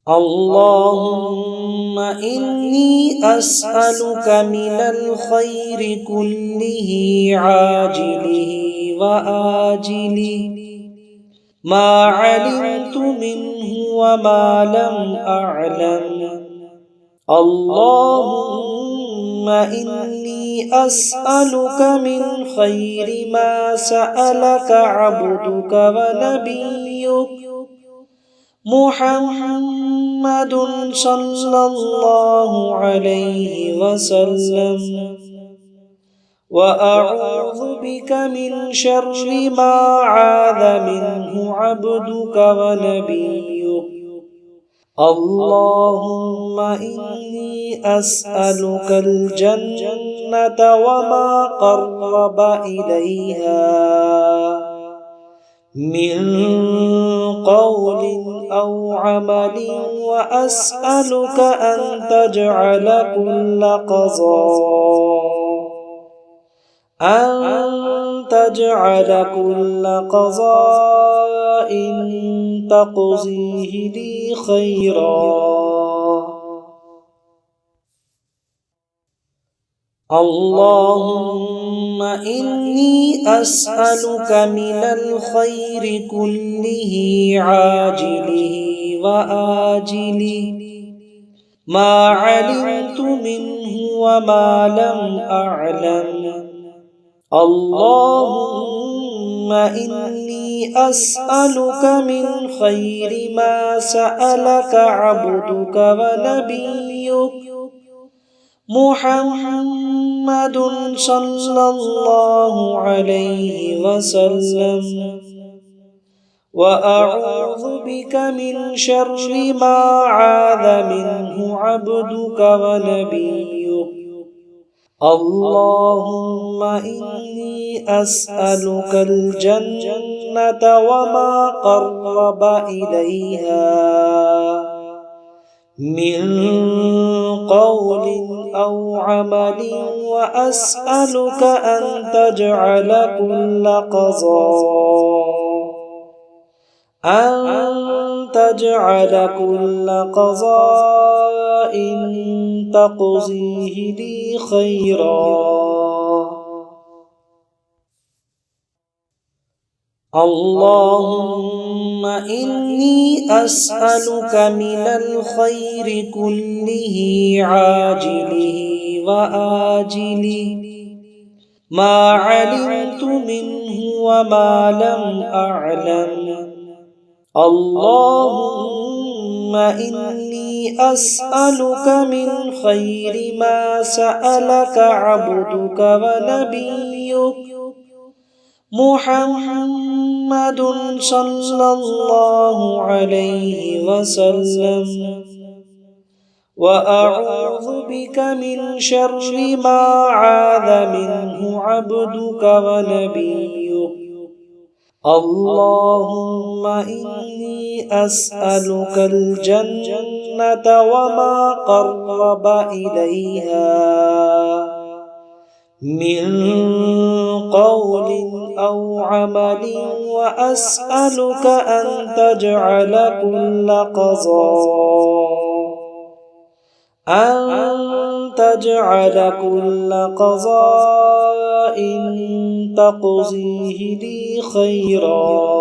اللهم إني أسألك من الخير كله عاجله وآجله ما علمت منه وما لم أعلم. اللهم إني أسألك من خير ما سألك عبدك ونبيك محمد صلى الله عليه وسلم، وأعوذ بك من شر ما عاذ منه عبدك ونبيك. اللهم إني أسألك الجنة وما قرب إليها من قول أو عمل، وأسألك أن تجعل كل قضاء تقضيه لي خيرا. اللهم إني أسألك من الخير كله عاجله وآجله ما علمت منه وما لم أعلم. اللهم إني أسألك من خير ما سألك عبدك ونبيك محمد صلى الله عليه وسلم، وأعوذ بك من شر ما عاذ منه عبدك ونبيك. اللهم إني أسألك الجنة وما قرب إليها من قول أو عمل، وأسألك أن تجعل كل قضاء تقضيه لي خيرا. اللهم إني أسألك من الخير كله عاجله وآجله ما علمت منه وما لم أعلم. اللهم إني أسألك من خير ما سألك عبدك ونبيك محمد صلى الله عليه وسلم، وأعوذ بك من شر ما عاذ منه عبدك ونبيك. اللهم إني أسألك الجنة وما قرب إليها من قول أو عمل، وأسألك أن تجعل كل قضاء تقضيه لي خيرا.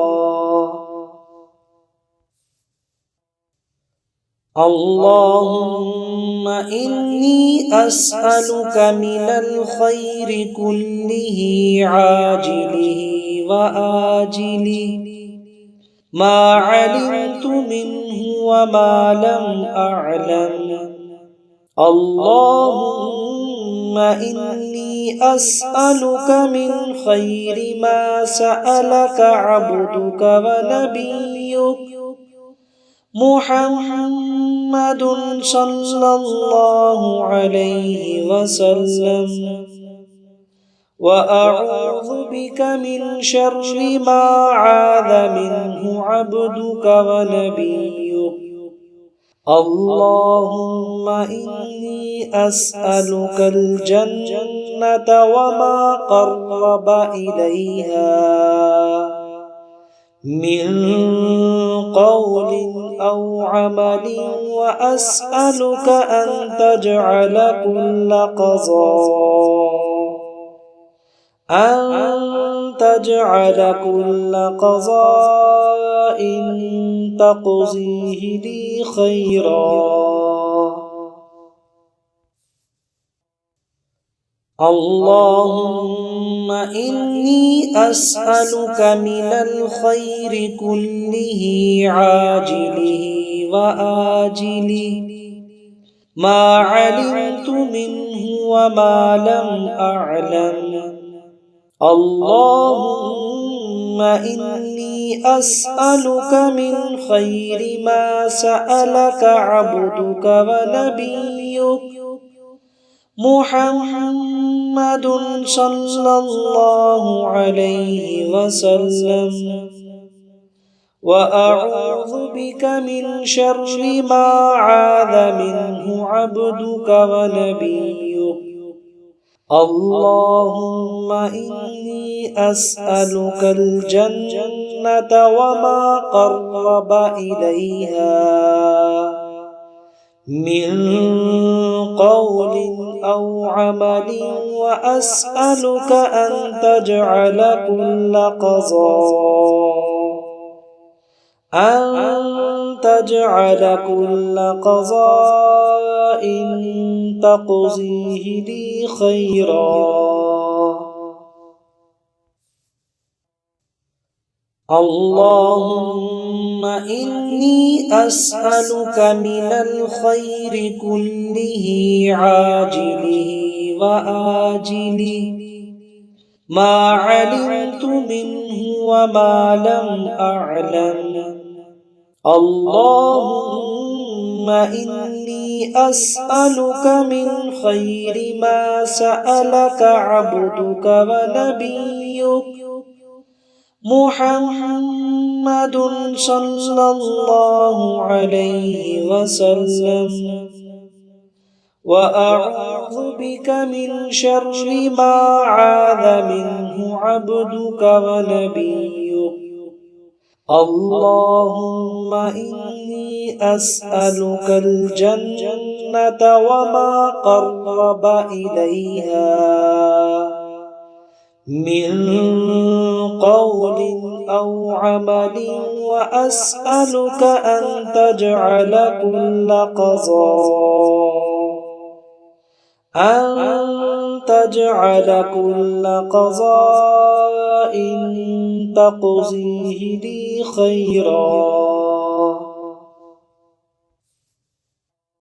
اللهم إني أسألك من الخير كله عاجله وآجله ما علمت منه وما لم أعلم. اللهم إني أسألك من خير ما سألك عبدك ونبيك محمد صلى الله عليه وسلم، وأعوذ بك من شر ما عاذ منه عبدك ونبيك. اللهم إني أسألك الجنة وما قرب إليها من قول أو عمل وأسألك أن تجعل كل قضاء تقضيه لي خيرا. اللهم إني أسألك من الخير كله عاجله وآجله ما علمت منه وما لم أعلم. اللهم إني أسألك من خير ما سألك عبدك ونبيك محمد صلى الله عليه وسلم، وأعوذ بك من شر ما عاذ منه عبدك ونبيك. اللهم إني أسألك الجنة وما قرب إليها من قول أو عمل وأسألك أن تجعل كل قضاء تقضيه لي خيرا. اللهم إني أسألك من الخير كله عاجله وآجله ما علمت منه وما لم أعلم. اللهم إني أسألك من خير ما سألك عبدك ونبيك محمد صلى الله عليه وسلم، وأعوذ بك من شر ما عاذ منه عبدك ونبيك. اللهم إني أسألك الجنة وما قرب إليها من قول أو عمل وأسألك أن تجعل كل قضاء تقضيه لي خيرا.